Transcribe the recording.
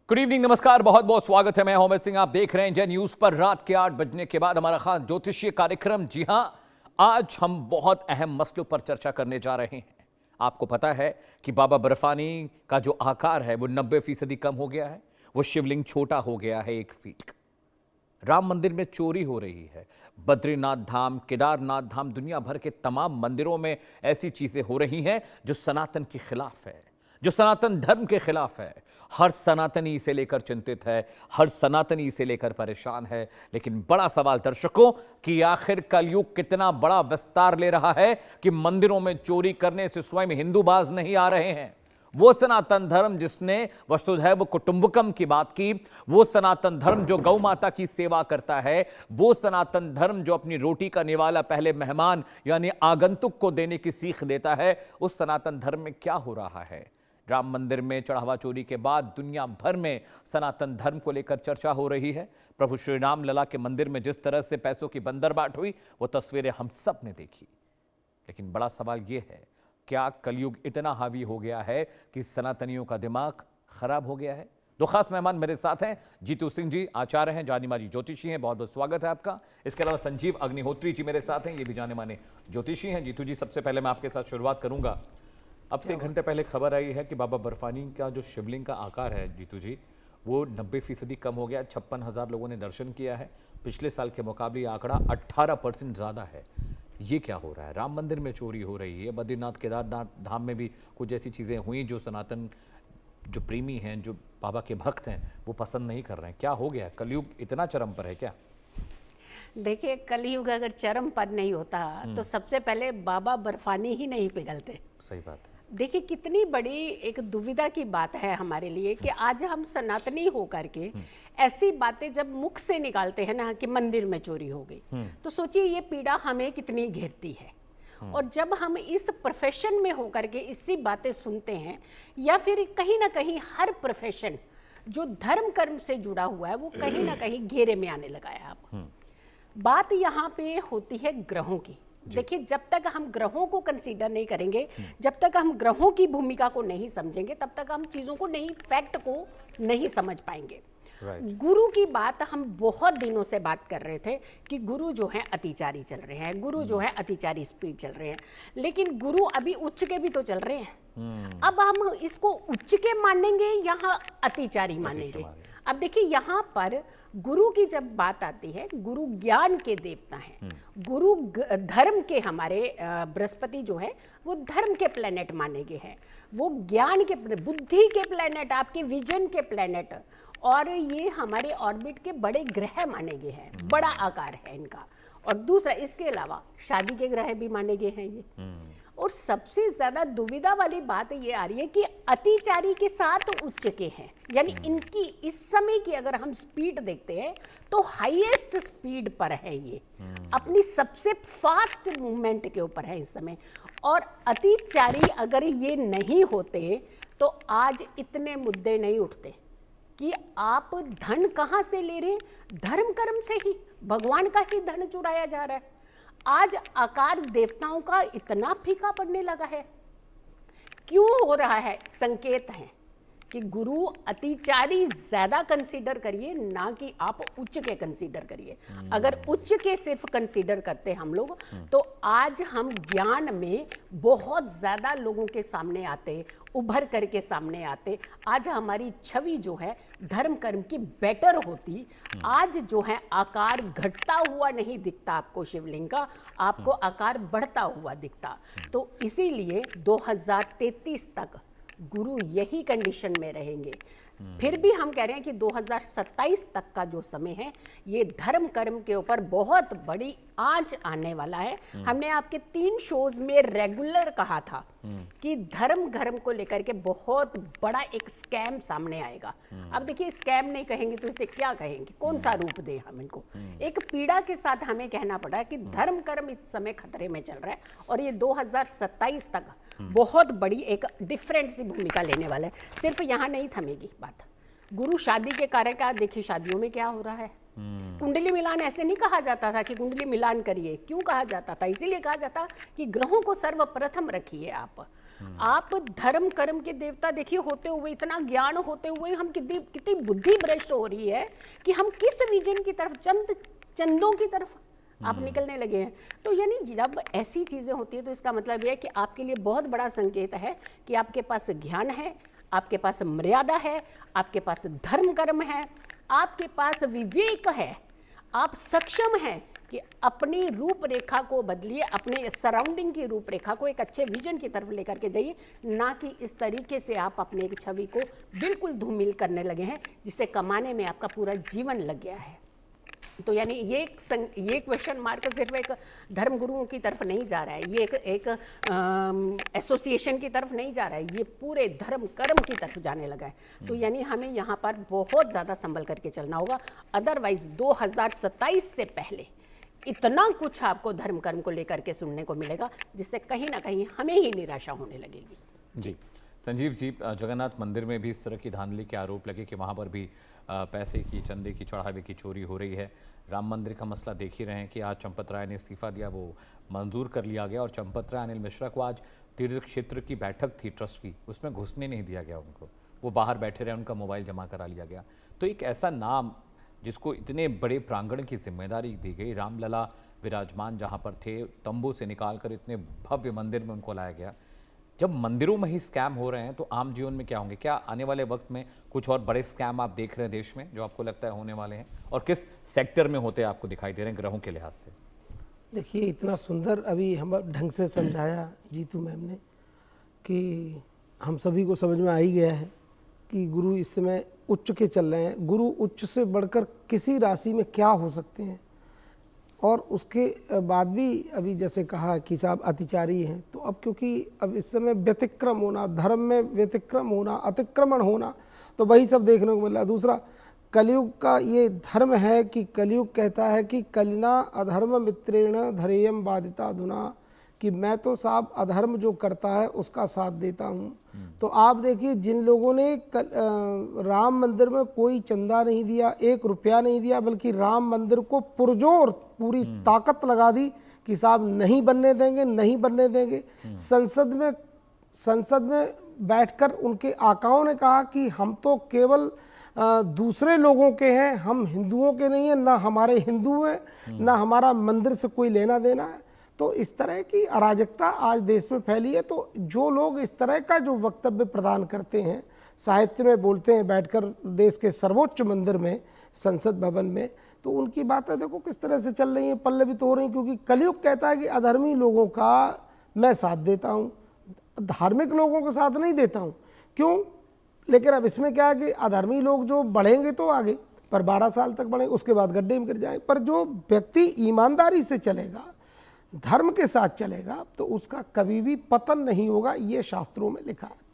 Good evening, नमस्कार, बहुत बहुत स्वागत है। मैं अमित सिंह, आप देख रहे हैं इंडिया न्यूज पर। रात के 8 बजने के बाद हमारा खास ज्योतिषीय कार्यक्रम। जी हां, आज हम बहुत अहम मसलों पर चर्चा करने जा रहे हैं। आपको पता है कि बाबा बर्फानी का जो आकार है वो 90% कम हो गया है। वो शिवलिंग छोटा हो गया है 1 फीट का। राम मंदिर में चोरी हो रही है। बद्रीनाथ धाम, केदारनाथ धाम, दुनिया भर के तमाम मंदिरों में ऐसी चीजें हो रही हैं जो सनातन के खिलाफ है, जो सनातन धर्म के खिलाफ है। हर सनातनी इसे लेकर चिंतित है, हर सनातनी इसे लेकर परेशान है। लेकिन बड़ा सवाल दर्शकों कि आखिर कलयुग कितना बड़ा विस्तार ले रहा है कि मंदिरों में चोरी करने से स्वयं हिंदू बाज नहीं आ रहे हैं। वो सनातन धर्म जिसने वसुधैव कुटुंबकम की बात की, वो सनातन धर्म जो गौ माता की सेवा करता है, वो सनातन धर्म जो अपनी रोटी का निवाला पहले मेहमान यानी आगंतुक को देने की सीख देता है, उस सनातन धर्म में क्या हो रहा है। राम मंदिर में चढ़ावा चोरी के बाद दुनिया भर में सनातन धर्म को लेकर चर्चा हो रही है। प्रभु श्री राम लला के मंदिर में जिस तरह से पैसों की बंदरबाट हुई, वो तस्वीरें हम सब ने देखी। लेकिन बड़ा सवाल यह है, क्या कलयुग इतना हावी हो गया है कि सनातनियों का दिमाग खराब हो गया है। दो खास मेहमान मेरे साथ हैं। जीतू सिंह जी आचार्य हैं, जानी मानी ज्योतिषी हैं, बहुत बहुत स्वागत है आपका। इसके अलावा संजीव अग्निहोत्री जी मेरे साथ हैं, ये भी जाने माने ज्योतिषी हैं। जीतू जी, सबसे पहले मैं आपके साथ शुरुआत करूंगा। अब से 1 घंटे पहले खबर आई है कि बाबा बर्फानी का जो शिवलिंग का आकार है जीतू जी, वो 90% कम हो गया। 56,000 लोगों ने दर्शन किया है। पिछले साल के मुकाबले आंकड़ा 18% ज़्यादा है। ये क्या हो रहा है? राम मंदिर में चोरी हो रही है, बद्रीनाथ केदारनाथ धाम में भी कुछ ऐसी चीज़ें हुई जो सनातन जो प्रेमी हैं, जो बाबा के भक्त हैं, वो पसंद नहीं कर रहे हैं। क्या हो गया? कलयुग इतना चरम पर है क्या? देखिए, कलयुग अगर चरम पर नहीं होता तो सबसे पहले बाबा बर्फानी ही नहीं पिघलते। सही बात है। देखिए, कितनी बड़ी एक दुविधा की बात है हमारे लिए कि आज हम सनातनी होकर के ऐसी बातें जब मुख से निकालते हैं ना कि मंदिर में चोरी हो गई, तो सोचिए ये पीड़ा हमें कितनी घेरती है। और जब हम इस प्रोफेशन में होकर के इसी बातें सुनते हैं, या फिर कहीं ना कहीं हर प्रोफेशन जो धर्म कर्म से जुड़ा हुआ है वो कहीं ना कहीं घेरे में आने लगा है। अब बात यहाँ पे होती है ग्रहों की। देखिए, जब तक हम ग्रहों को कंसीडर नहीं करेंगे, जब तक हम ग्रहों की भूमिका को नहीं समझेंगे, तब तक हम चीज़ों को नहीं, फैक्ट को नहीं समझ पाएंगे। गुरु की बात हम बहुत दिनों से बात कर रहे थे कि गुरु जो है अतिचारी चल रहे हैं, गुरु जो है अतिचारी स्पीड चल रहे हैं। लेकिन गुरु अभी उच्च के भी तो चल रहे हैं। अब हम इसको उच्च के मानेंगे या अतिचारी मानेंगे? अब देखिए, यहाँ पर गुरु की जब बात आती है, गुरु ज्ञान के देवता हैं। गुरु धर्म के, हमारे बृहस्पति जो है वो धर्म के प्लेनेट माने गए हैं। वो ज्ञान के, बुद्धि के प्लेनेट, आपके विजन के प्लेनेट, और ये हमारे ऑर्बिट के बड़े ग्रह माने गए हैं। बड़ा आकार है इनका। और दूसरा, इसके अलावा शादी के ग्रह भी माने गए हैं ये। और सबसे ज्यादा दुविधा वाली बात ये आ रही है कि अतिचारी के साथ उच्च के हैं, यानी इनकी इस समय की अगर हम स्पीड देखते हैं तो हाईएस्ट स्पीड पर है ये, अपनी सबसे फास्ट मूवमेंट के ऊपर है इस समय। और अतिचारी अगर ये नहीं होते तो आज इतने मुद्दे नहीं उठते कि आप धन कहाँ से ले रहे हैं। धर्म कर्म से ही, भगवान का ही धन चुराया जा रहा है। आज आकार देवताओं का इतना फीका पड़ने लगा है। क्यों हो रहा है? संकेत है कि गुरु अतिचारी ज्यादा कंसीडर करिए, ना कि आप उच्च के कंसीडर करिए। अगर उच्च के सिर्फ कंसीडर करते हम लोग तो आज हम ज्ञान में बहुत ज्यादा लोगों के सामने आते, उभर करके सामने आते। आज हमारी छवि जो है धर्म कर्म की बेटर होती। आज जो है आकार घटता हुआ नहीं दिखता आपको शिवलिंग का, आपको आकार बढ़ता हुआ दिखता। तो इसीलिए 2033 तक गुरु यही कंडीशन में रहेंगे। फिर भी हम कह रहे हैं कि 2027 तक का जो समय है, ये धर्म कर्म के ऊपर बहुत बड़ी आंच आने वाला है। हमने आपके 3 शोज में रेगुलर कहा था कि धर्म धर्म को लेकर के बहुत बड़ा एक स्कैम सामने आएगा। अब देखिए, स्कैम नहीं कहेंगे तो इसे क्या कहेंगे, कौन सा रूप दें हम इनको? एक पीड़ा के साथ हमें कहना पड़ा कि धर्म कर्म इस समय खतरे में चल रहा है और ये 2027 तक बहुत बड़ी एक डिफरेंट सी भूमिका लेने वाला है। सिर्फ यहाँ नहीं थमेगी बात। गुरु शादी के कार्य का देखिए, शादियों में क्या हो रहा है। कुंडली मिलान ऐसे नहीं कहा जाता था कि कुंडली मिलान करिए। क्यों कहा जाता था? इसीलिए कहा जाता कि ग्रहों को सर्वप्रथम रखिए आप। आप धर्म कर्म के देवता देखिए होते हुए, इतना ज्ञान होते हुए हम कितनी बुद्धि भ्रष्ट हो रही है कि हम किस विजन की तरफ, चंदों की तरफ आप निकलने लगे हैं। तो यानी जब ऐसी चीजें होती है तो इसका मतलब यह है कि आपके लिए बहुत बड़ा संकेत है कि आपके पास ज्ञान है, आपके पास मर्यादा है, आपके पास धर्म कर्म है, आपके पास विवेक है, आप सक्षम हैं कि अपनी रूपरेखा को बदलिए, अपने सराउंडिंग की रूपरेखा को एक अच्छे विजन की तरफ लेकर के जाइए, ना कि इस तरीके से आप अपने एक छवि को बिल्कुल धूमिल करने लगे हैं जिससे कमाने में आपका पूरा जीवन लग गया है। तो यानी ये क्वेश्चन मार्क सिर्फ एक धर्म गुरुओं की तरफ नहीं जा रहा है, ये एक एसोसिएशन की तरफ नहीं जा रहा है, ये पूरे धर्म कर्म की तरफ जाने लगा है। तो यानी हमें यहाँ पर बहुत ज़्यादा संभल करके चलना होगा, अदरवाइज 2027 से पहले इतना कुछ आपको धर्म कर्म को लेकर के सुनने को मिलेगा जिससे कहीं ना कहीं हमें ही निराशा होने लगेगी। जी संजीव जी, जगन्नाथ मंदिर में भी इस तरह की धांधली के आरोप लगे कि वहाँ पर भी पैसे की, चंदे की, चढ़ावे की चोरी हो रही है। राम मंदिर का मसला देख ही रहे हैं कि आज चंपत राय ने इस्तीफा दिया, वो मंजूर कर लिया गया और चंपत राय अनिल मिश्रा को आज तीर्थ क्षेत्र की बैठक थी ट्रस्ट की, उसमें घुसने नहीं दिया गया उनको, वो बाहर बैठे रहे, उनका मोबाइल जमा करा लिया गया। तो एक ऐसा नाम जिसको इतने बड़े प्रांगण की जिम्मेदारी दी गई, रामलला विराजमान जहाँ पर थे, तंबू से निकाल कर इतने भव्य मंदिर में उनको लाया गया। जब मंदिरों में ही स्कैम हो रहे हैं तो आम जीवन में क्या होंगे? क्या आने वाले वक्त में कुछ और बड़े स्कैम आप देख रहे हैं देश में जो आपको लगता है होने वाले हैं, और किस सेक्टर में होते आपको दिखाई दे रहे हैं ग्रहों के लिहाज से? देखिए, इतना सुंदर अभी हम ढंग से समझाया जीतू मैम ने कि हम सभी को समझ में आ ही गया है कि गुरु इस समय उच्च के चल रहे हैं। गुरु उच्च से बढ़कर किसी राशि में क्या हो सकते हैं, और उसके बाद भी अभी जैसे कहा कि साहब अतिचारी हैं, तो अब क्योंकि अब इस समय व्यतिक्रम होना, धर्म में व्यतिक्रम होना, अतिक्रमण होना, तो वही सब देखने को मिल रहा है। दूसरा, कलयुग का ये धर्म है कि कलयुग कहता है कि कलिना अधर्म मित्रेण धरेयम बाधिता धुना, कि मैं तो साहब अधर्म जो करता है उसका साथ देता हूँ। तो आप देखिए, जिन लोगों ने राम मंदिर में कोई चंदा नहीं दिया, 1 रुपया नहीं दिया, बल्कि राम मंदिर को पुरजोर पूरी ताकत लगा दी कि साहब नहीं बनने देंगे, नहीं बनने देंगे। संसद में बैठकर उनके आकाओं ने कहा कि हम तो केवल दूसरे लोगों के हैं, हम हिंदुओं के नहीं हैं, ना हमारे हिंदू हैं, ना हमारा मंदिर से कोई लेना देना है। तो इस तरह की अराजकता आज देश में फैली है। तो जो लोग इस तरह का जो वक्तव्य प्रदान करते हैं, साहित्य में बोलते हैं बैठकर देश के सर्वोच्च मंदिर में, संसद भवन में, तो उनकी बातें देखो किस तरह से चल रही हैं, पल्लवित हो रही हैं। क्योंकि कलयुग कहता है कि अधर्मी लोगों का मैं साथ देता हूँ, धार्मिक लोगों का साथ नहीं देता हूँ। क्यों? लेकिन अब इसमें क्या है कि अधर्मी लोग जो बढ़ेंगे तो आगे, पर 12 साल तक बढ़ेंगे, उसके बाद गड्ढे में गिर जाएंगे। पर जो व्यक्ति ईमानदारी से चलेगा, धर्म के साथ चलेगा, तो उसका कभी भी पतन नहीं होगा, ये शास्त्रों में लिखा है।